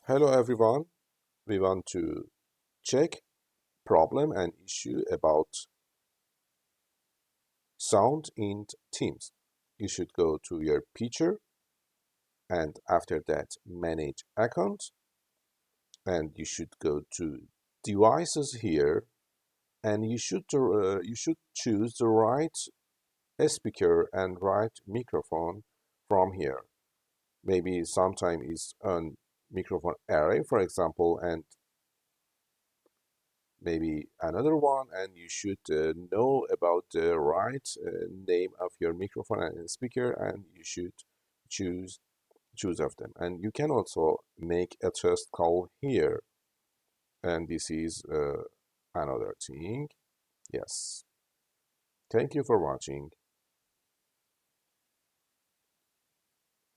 Hello everyone. We want to check problem and issue about sound in Teams. You should go to your picture and after that manage account and you should go to devices here and you should choose the right speaker and right microphone from here. Maybe sometime is on microphone array for example and maybe another one, and you should know about the right name of your microphone and speaker, and you should choose choose of them. And you can also make a test call here, and this is another thing. Yes, thank you for watching.